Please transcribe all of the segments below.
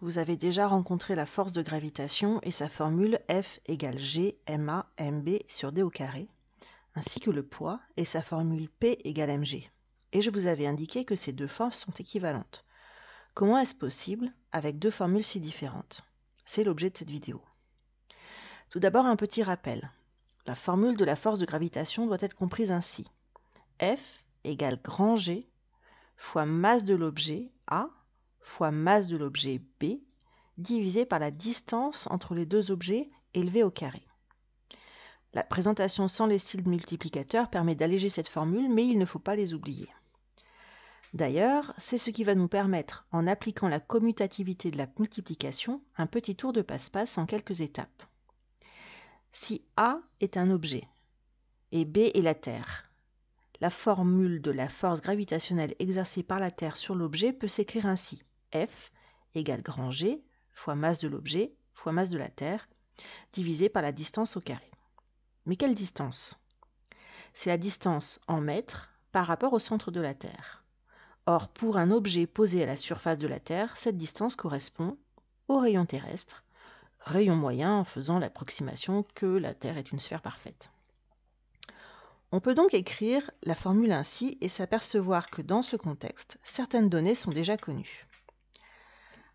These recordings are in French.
vous avez déjà rencontré la force de gravitation et sa formule F égale G ma mb sur d au carré, ainsi que le poids et sa formule P égale mg. Et je vous avais indiqué que ces deux formes sont équivalentes. Comment est-ce possible avec deux formules si différentes? C'est l'objet de cette vidéo. Tout d'abord, un petit rappel. La formule de la force de gravitation doit être comprise ainsi. F égale grand G fois masse de l'objet A fois masse de l'objet B divisé par la distance entre les deux objets élevés au carré. La présentation sans les styles multiplicateurs permet d'alléger cette formule, mais il ne faut pas les oublier. D'ailleurs, c'est ce qui va nous permettre, en appliquant la commutativité de la multiplication, un petit tour de passe-passe en quelques étapes. Si A est un objet et B est la Terre, la formule de la force gravitationnelle exercée par la Terre sur l'objet peut s'écrire ainsi. F égale grand G fois masse de l'objet fois masse de la Terre, divisé par la distance au carré. Mais quelle distance? C'est la distance en mètres par rapport au centre de la Terre. Or, pour un objet posé à la surface de la Terre, cette distance correspond au rayon terrestre, rayon moyen en faisant l'approximation que la Terre est une sphère parfaite. On peut donc écrire la formule ainsi et s'apercevoir que dans ce contexte, certaines données sont déjà connues.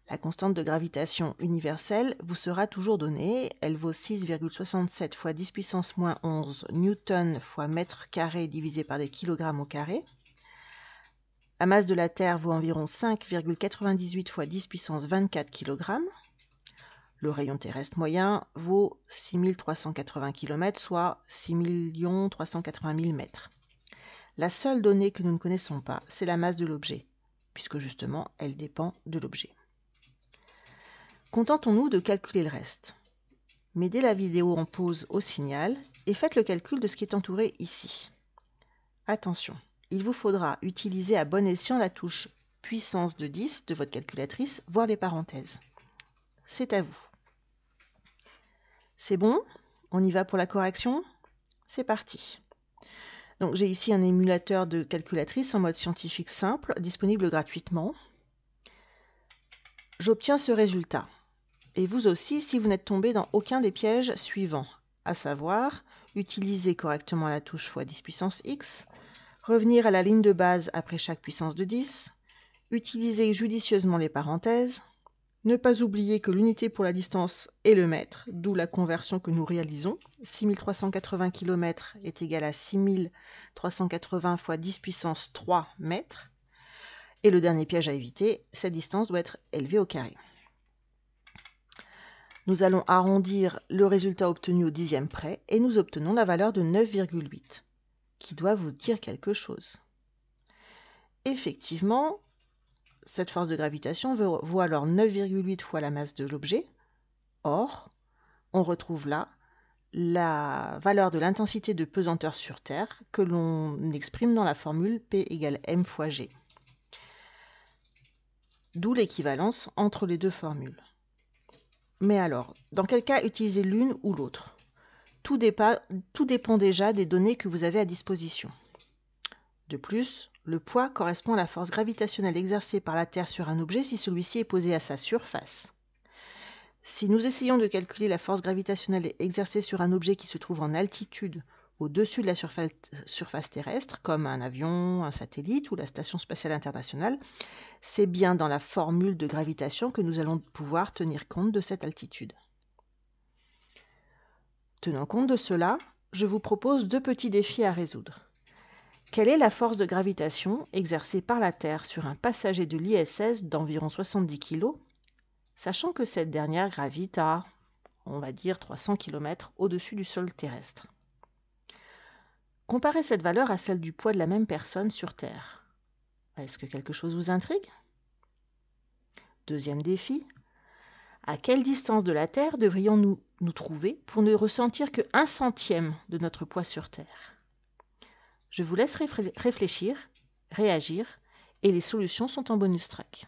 La constante de gravitation universelle vous sera toujours donnée, elle vaut 6,67 fois 10 puissance moins 11 newton fois mètre carré divisé par des kilogrammes au carré. La masse de la Terre vaut environ 5,98 fois 10 puissance 24 kg. Le rayon terrestre moyen vaut 6380 km, soit 6 380 000 mètres. La seule donnée que nous ne connaissons pas, c'est la masse de l'objet, puisque justement, elle dépend de l'objet. Contentons-nous de calculer le reste. Mettez la vidéo en pause au signal et faites le calcul de ce qui est entouré ici. Attention, il vous faudra utiliser à bon escient la touche puissance de 10 de votre calculatrice, voire les parenthèses. C'est à vous. C'est bon? On y va pour la correction? C'est parti. Donc j'ai ici un émulateur de calculatrice en mode scientifique simple, disponible gratuitement. J'obtiens ce résultat. Et vous aussi si vous n'êtes tombé dans aucun des pièges suivants, à savoir utiliser correctement la touche x 10 puissance x, revenir à la ligne de base après chaque puissance de 10, utiliser judicieusement les parenthèses, ne pas oublier que l'unité pour la distance est le mètre, d'où la conversion que nous réalisons. 6380 km est égal à 6380 fois 10 puissance 3 mètres. Et le dernier piège à éviter, cette distance doit être élevée au carré. Nous allons arrondir le résultat obtenu au dixième près et nous obtenons la valeur de 9,8, qui doit vous dire quelque chose. Effectivement, cette force de gravitation vaut alors 9,8 fois la masse de l'objet. Or, on retrouve là la valeur de l'intensité de pesanteur sur Terre que l'on exprime dans la formule P égale m fois g. D'où l'équivalence entre les deux formules. Mais alors, dans quel cas utiliser l'une ou l'autre? Tout dépend déjà des données que vous avez à disposition. De plus, le poids correspond à la force gravitationnelle exercée par la Terre sur un objet si celui-ci est posé à sa surface. Si nous essayons de calculer la force gravitationnelle exercée sur un objet qui se trouve en altitude au-dessus de la surface terrestre, comme un avion, un satellite ou la Station spatiale internationale, c'est bien dans la formule de gravitation que nous allons pouvoir tenir compte de cette altitude. Tenant compte de cela, je vous propose deux petits défis à résoudre. Quelle est la force de gravitation exercée par la Terre sur un passager de l'ISS d'environ 70 kg, sachant que cette dernière gravite à, on va dire, 300 km au-dessus du sol terrestre? Comparez cette valeur à celle du poids de la même personne sur Terre. Est-ce que quelque chose vous intrigue? Deuxième défi. À quelle distance de la Terre devrions-nous nous trouver pour ne ressentir que 1/100 de notre poids sur Terre? Je vous laisse réfléchir, réagir, et les solutions sont en bonus track.